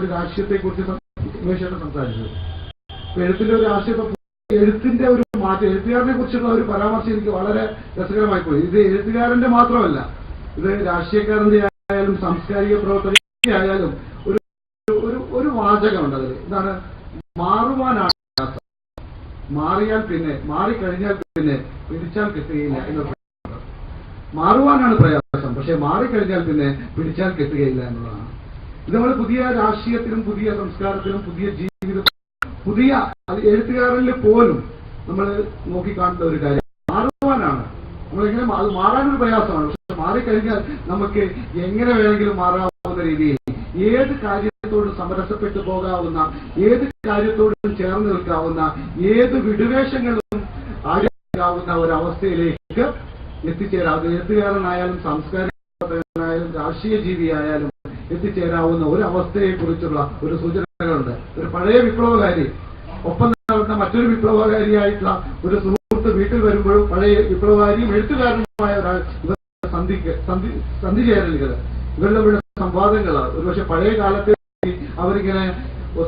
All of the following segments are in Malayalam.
ഒരു രാഷ്ട്രീയത്തെക്കുറിച്ച് ഉമേഷേട്ടൻ സംസാരിച്ചത്. എഴുത്തിന്റെ ഒരു ആശയം, എഴുത്തിന്റെ ഒരു മാറ്റം, എഴുത്തുകാരനെ കുറിച്ചുള്ള ഒരു പരാമർശം എനിക്ക് വളരെ രസകരമായി പോയി. ഇത് എഴുത്തുകാരന്റെ മാത്രമല്ല, ഇത് രാഷ്ട്രീയക്കാരന്റെ ആയാലും സാംസ്കാരിക പ്രവർത്തകന്റെ ആയാലും ഒരു വാചകമുണ്ട് അതിൽ. എന്താണ്? മാറുവാനാണ് പ്രയാസം, മാറിയാൽ പിന്നെ മാറിക്കഴിഞ്ഞാൽ പിന്നെ പിടിച്ചാൽ കിട്ടുകയില്ല എന്ന്. മാറുവാനാണ് പ്രയാസം, പക്ഷെ മാറിക്കഴിഞ്ഞാൽ പിന്നെ പിടിച്ചാൽ കിട്ടുകയില്ല എന്നുള്ളതാണ്. ഇത് നമ്മൾ പുതിയ രാഷ്ട്രീയത്തിലും പുതിയ സംസ്കാരത്തിലും പുതിയ ജീവിതത്തിലും പുതിയ എഴുത്തുകാരിൽ പോലും നമ്മൾ നോക്കിക്കാണുന്ന ഒരു കാര്യം. മാറുവാനാണ് നമ്മളെങ്ങനെ, അത് മാറാനൊരു പ്രയാസമാണ്, പക്ഷെ മാറിക്കഴിഞ്ഞാൽ നമുക്ക് എങ്ങനെ വേണമെങ്കിലും മാറാവുന്ന രീതിയിൽ ഏത് കാര്യത്തോടും സമരസപ്പെട്ടു പോകാവുന്ന, ഏത് കാര്യത്തോടും ചേർന്ന് നിൽക്കാവുന്ന, ഏത് വിടുവേഷങ്ങളും ആകാവുന്ന ഒരവസ്ഥയിലേക്ക് എത്തിച്ചേരാവുന്ന, എഴുത്തുകാരനായാലും സാംസ്കാരിക പ്രവർത്തകനായാലും രാഷ്ട്രീയ ജീവിയായാലും എത്തിച്ചേരാവുന്ന ഒരു അവസ്ഥയെക്കുറിച്ചുള്ള ഒരു സൂചനകളുണ്ട്. ഒരു പഴയ വിപ്ലവകാരി ഒപ്പം നടന്ന മറ്റൊരു വിപ്ലവകാരിയായിട്ടുള്ള ഒരു സുഹൃത്ത് വീട്ടിൽ വരുമ്പോഴും പഴയ വിപ്ലവകാരിയും എഴുത്തുകാരനുമായ ഒരാൾ സന്ധി ചേരലുകൾ, ഇവരുടെ സംവാദങ്ങൾ ഒരുപക്ഷെ പഴയ കാലത്ത് അവരിങ്ങനെ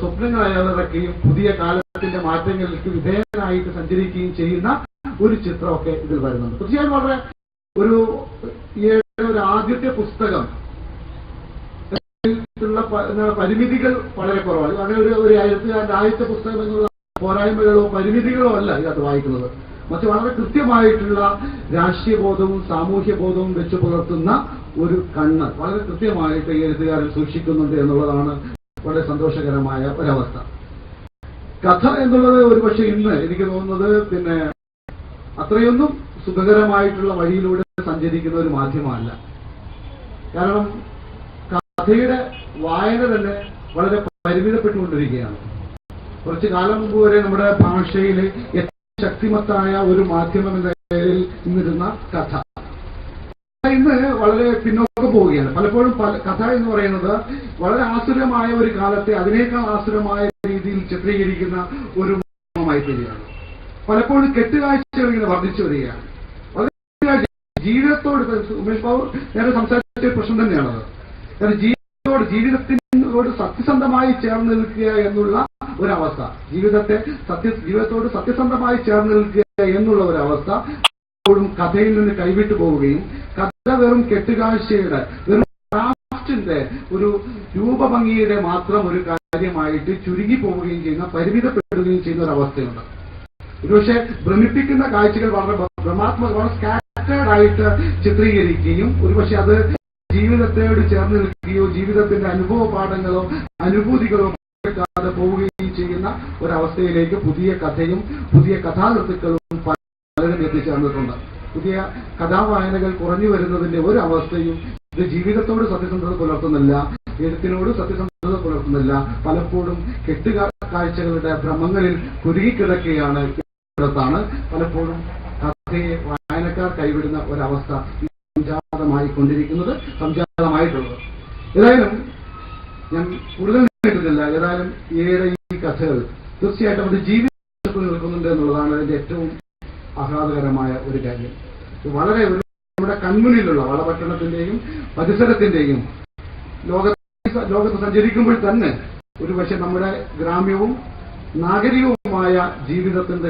സ്വപ്നങ്ങളായിറക്കുകയും പുതിയ കാലത്തിന്റെ മാറ്റങ്ങൾക്ക് വിധേയനായിട്ട് സഞ്ചരിക്കുകയും ചെയ്യുന്ന ഒരു ചിത്രമൊക്കെ ഇതിൽ വരുന്നുണ്ട്. തീർച്ചയായും വളരെ ഒരു ആദ്യത്തെ പുസ്തകം പരിമിതികൾ വളരെ കുറവാണ്. അങ്ങനെ ഒരു എഴുത്തുകാരന്റെ ആദ്യത്തെ പുസ്തകം എന്നുള്ള പോരായ്മകളോ പരിമിതികളോ അല്ല ഇതിനകത്ത് വായിക്കുന്നത്. മറിച്ച് വളരെ കൃത്യമായിട്ടുള്ള രാഷ്ട്രീയ ബോധവും സാമൂഹ്യ ബോധവും വെച്ച് പുലർത്തുന്ന ഒരു കണ്ണ് വളരെ കൃത്യമായിട്ട് ഈ എഴുത്തുകാരൻ സൂക്ഷിക്കുന്നുണ്ട് എന്നുള്ളതാണ് വളരെ സന്തോഷകരമായ ഒരവസ്ഥ. കഥ എന്നുള്ളത് ഒരുപക്ഷെ ഇന്ന് എനിക്ക് തോന്നുന്നത് പിന്നെ അത്രയൊന്നും സുഖകരമായിട്ടുള്ള വഴിയിലൂടെ സഞ്ചരിക്കുന്ന ഒരു മാധ്യമമല്ല. കാരണം കഥയുടെ വായന തന്നെ വളരെ പരിമിതപ്പെട്ടുകൊണ്ടിരിക്കുകയാണ്. കുറച്ചു കാലം മുമ്പ് വരെ നമ്മുടെ ഭാഷയിൽ ഏറ്റവും ശക്തിമത്തായ ഒരു മാധ്യമം എന്ന പേരിൽ ഇന്നിരുന്ന കഥ ഇന്ന് വളരെ പിന്നോക്കം പോവുകയാണ്. പലപ്പോഴും കഥ എന്ന് പറയുന്നത് വളരെ ആസുരമായ ഒരു കാലത്തെ അതിനേക്കാൾ ആസുരമായ രീതിയിൽ ചിത്രീകരിക്കുന്ന ഒരു മാധ്യമമായി തീരുകയാണ്. പലപ്പോഴും കെട്ടുകാഴ്ചകൾ ഇങ്ങനെ വർദ്ധിച്ചു വരികയാണ്. ജീവിതത്തോട് ഉമേഷ് ബാബു നേരെ സംസാരിച്ച പ്രശ്നം തന്നെയാണത്. കാരണം ജീവിതത്തിനോട് സത്യസന്ധമായി ചേർന്ന് നിൽക്കുക എന്നുള്ള ഒരവസ്ഥ, ജീവിതത്തോട് സത്യസന്ധമായി ചേർന്ന് നിൽക്കുക എന്നുള്ള ഒരവസ്ഥ എപ്പോഴും കഥയിൽ നിന്ന് കൈവിട്ടു പോവുകയും കഥ വെറും കെട്ടുകാഴ്ചയുടെ വെറും ക്രാഫ്റ്റിന്റെ ഒരു രൂപഭംഗിയുടെ മാത്രം ഒരു കാര്യമായിട്ട് ചുരുങ്ങി പോവുകയും ചെയ്യുന്ന, പരിമിതപ്പെടുകയും ചെയ്യുന്ന ഒരവസ്ഥയുണ്ട്. ഒരുപക്ഷെ ഭ്രമിപ്പിക്കുന്ന കാഴ്ചകൾ വളരെ സ്കാറ്റേഡ് ആയിട്ട് ചിത്രീകരിക്കുകയും ഒരുപക്ഷെ അത് ജീവിതത്തോട് ചേർന്ന് നിൽക്കുകയോ ജീവിതത്തിന്റെ അനുഭവ പാഠങ്ങളോ അനുഭൂതികളോ പോവുകയും ചെയ്യുന്ന ഒരവസ്ഥയിലേക്ക് പുതിയ കഥയും പുതിയ കഥാകൃത്തുക്കളും പലരും എത്തിച്ചേർന്നിട്ടുണ്ട്. പുതിയ കഥാവായനകൾ കുറഞ്ഞു വരുന്നതിന്റെ ഒരു അവസ്ഥയും ഇത് ജീവിതത്തോട് സത്യസന്ധത പുലർത്തുന്നില്ല, എഴുത്തിനോട് സത്യസന്ധത പുലർത്തുന്നില്ല. പലപ്പോഴും കെട്ടുകാഴ്ചകളുടെ ഭ്രമങ്ങളിൽ കുരുങ്ങിക്കിടക്കുകയാണ്. പലപ്പോഴും കഥയെ വായനക്കാർ കൈവിടുന്ന ഒരവസ്ഥ സംജാതമായിട്ടുള്ളത്. ഏതായാലും ഞാൻ കൂടുതൽ കേട്ടിട്ടില്ല. ഏതായാലും ഈ കഥകൾ തീർച്ചയായിട്ടും അത് ജീവിതത്തിൽ നിൽക്കുന്നുണ്ട് എന്നുള്ളതാണ് അതിന്റെ ഏറ്റവും ആഹ്ലാദകരമായ ഒരു കാര്യം. വളരെ നമ്മുടെ കൺമുന്നിലുള്ള വളപട്ടണത്തിന്റെയും പരിസരത്തിന്റെയും ലോകത്ത് സഞ്ചരിക്കുമ്പോൾ തന്നെ ഒരുപക്ഷെ നമ്മുടെ ഗ്രാമ്യവും നാഗരികവുമായ ജീവിതത്തിന്റെ